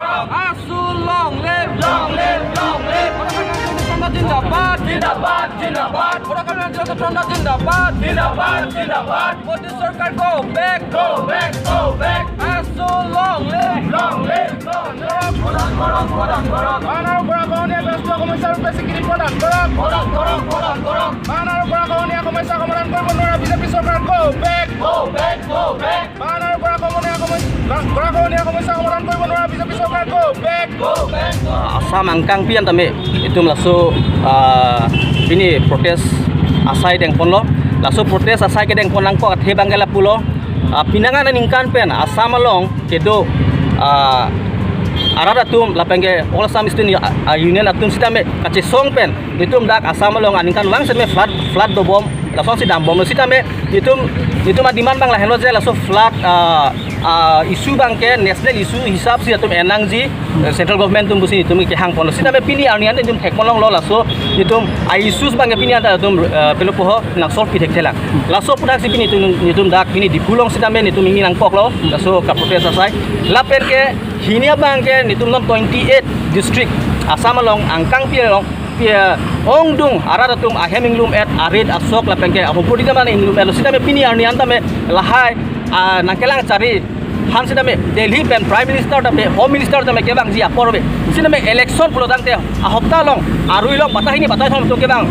ASU long live, long live, long live. Jindabad, jindabad, jindabad. Jindabad, jindabad. Modi Sarkar go back, go back, go back. ASU long live, long live, long live. Manar Boragoni Besok Komisar Besikiri Podan, Borag. Manar Boragoni Komisar Komandan Gubernur BJP Sarkar go back, go back, go back. Manar Boragoni Komisar Komandan Gubernur BJP Sarkar go back, go back. Asam angkang pian tame itu langsung ini protes asai dengpon lo langsung protes asai ke dengpon langko athe banggala pulo pinangan ningkan pen asam along kedo arada tum lapenge all Assam Student Union atum sidame kace song pen itum dak asam along aningkan lang sedme flat do bom langsung sidam bom sidame itum adiman bang laheno je langsung flat isu bangke national isu hisab si atum enangji central government tum busi itum ke hang pon sidame pini arnian itum thekmolong lo laso itum isus bangke pini anta itum pelopoho nak sol pithek thela laso pudak si pini itum dak pini dipulong sidame itum ingi nang pok lo laso ka protes asai lapen ke hinia bangke itum 28 district Assam along angkang pialong pia ongdung arada tum aheminglum at arid asok lapengke ahopudi tamane inglum elo sidame pini arnian tame lahai nakelang cari han sidame Delhi pen prime minister tame home minister tame kebang ji aporbe sidame election pulodangte ahopta long arui long batahini batai thom to kebang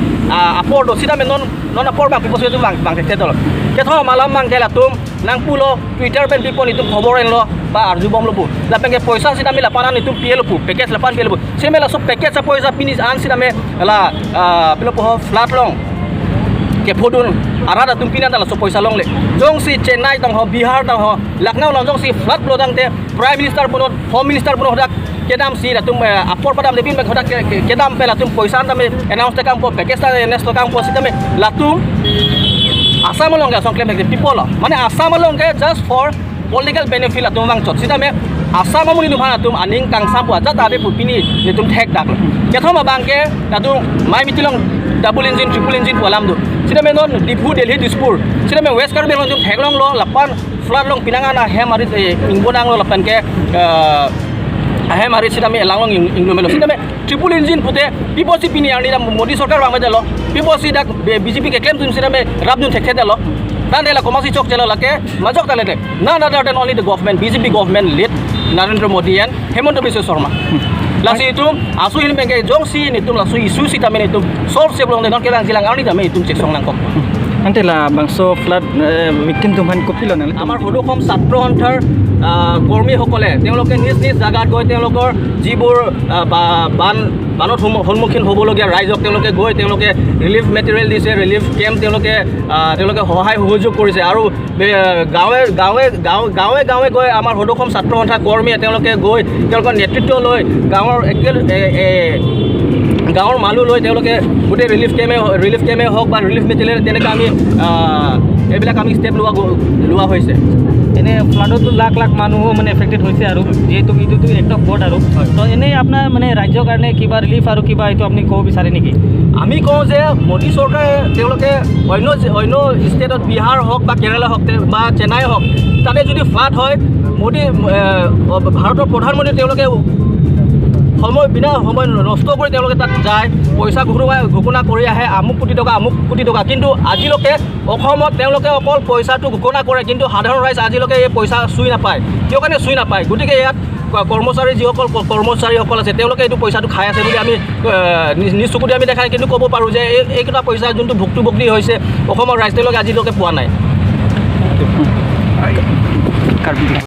apor do sidame non apor bang piposu tu bang tetol ketho malam bang kela tum nang pulo Twitter pen pipon itu khoboren lo ba arju bom lopu lapenge poisa sidame lapanan itu pielopu package lapan pielopu semela so package sa poisa pinis an sidame la pilopo flat long ke phodun arada tum pinan dala so poisa long le jongsi Chennai tang ho Bihar tang ho Lucknow long jongsi flat plodang te prime minister bonot home minister bonot dak kedam si tum apor padam lebin bak hodak kedam pela tum poisa tame announce te kampo package ta nesto kampo sidame latum Assam long ga song claim the people mane Assam long ke just for political benefit atum bang chot sidame Assam amuni nuhan atum aning kang sampu aja tabe pupini nitum thek dak kethoma bangke atum mai mitilong double engine triple engine walam do sidame non dipu Delhi dispur sidame west karbe long tum theklong lo lapan flat long pinangana hemari ingbonang lo lapan ke hemari sidame langlong inglomelo sidame triple engine pute piposi pini ani Modi Sarkar bang majalo piposi dak BJP ke claim tum sidame rabdun thek thedalo dan dela komasi chok jelo lake majok talete none other than only the government BJP government lead Narendra Modi and Hemanta Biswa Sharma lasi itu asu ini bengke jongsi nitum lasu isu si tamen itu solve sebelum dengan kelang silang ani tamen itu cek song nangkop ante la bangso flood mitin tumhan kopilo na আমাৰ সদুসম ছাত্ৰ সন্থাৰ কৰ্মীসকলে তেওঁলোকে নিজ জাগাত গৈ তেওঁলোকৰ যিবোৰ বানত সন্মুখীন হ'বলগীয়া ৰাইজক তেওঁলোকে গৈ তেওঁলোকে ৰিলিফ মেটেৰিয়েল দিছে ৰিলিফ কেম্প তেওঁলোকে সহায় সহযোগ কৰিছে আৰু গাঁৱে গৈ আমাৰ সদুসম ছাত্ৰ সন্থাৰ কৰ্মীয়ে তেওঁলোকে গৈ তেওঁলোকৰ নেতৃত্ব লৈ গাঁৱৰ মানুহ লৈ তেওঁলোকে গোটেই ৰিলিফ কেমে হওক বা ৰিলিফ মেটেৰিয়েল তেনেকৈ আমি এইবিলাক আমি ষ্টেপ লোৱা হৈছে এনে ফ্লাডতো লাখ মানুহ মানে এফেক্টেড হৈছে আৰু যেহেতু এইটোতো একটা বৰ্ড আৰু তো এনেই আপোনাৰ মানে ৰাজ্যৰ কাৰণে কিবা ৰিলিফ আৰু কিবা এইটো আপুনি ক'ব বিচাৰে নেকি আমি কওঁ যে মোদী চৰকাৰে তেওঁলোকে অন্য ষ্টেটত বিহাৰ হওক বা কেৰালা হওক বা চেন্নাই হওক তাতে যদি ফ্লাড হয় ভাৰতৰ প্ৰধানমন্ত্ৰী তেওঁলোকে বিনা সময় নষ্ট কৰি তেওঁলোকে তাত যায় পইচা ঘোষণা কৰি আহে আমুক কোটি টকা কিন্তু আজিলৈকে অসমত তেওঁলোকে অকল পইচাটো ঘোষণা কৰে কিন্তু সাধাৰণ ৰাইজ আজিলৈকে এই পইচা চুই নাপায় কিয় কাৰণে চুই নাপায় গতিকে ইয়াত কৰ্মচাৰীসকল আছে তেওঁলোকে এইটো পইচাটো খাই আছে বুলি আমি নিজ চকুতে আমি দেখাই কিন্তু ক'ব পাৰোঁ যে এইকেইটা পইচা যোনটো ভুক্তভোগী হৈছে অসমৰ ৰাইজ তেওঁলোকে আজিলৈকে পোৱা নাই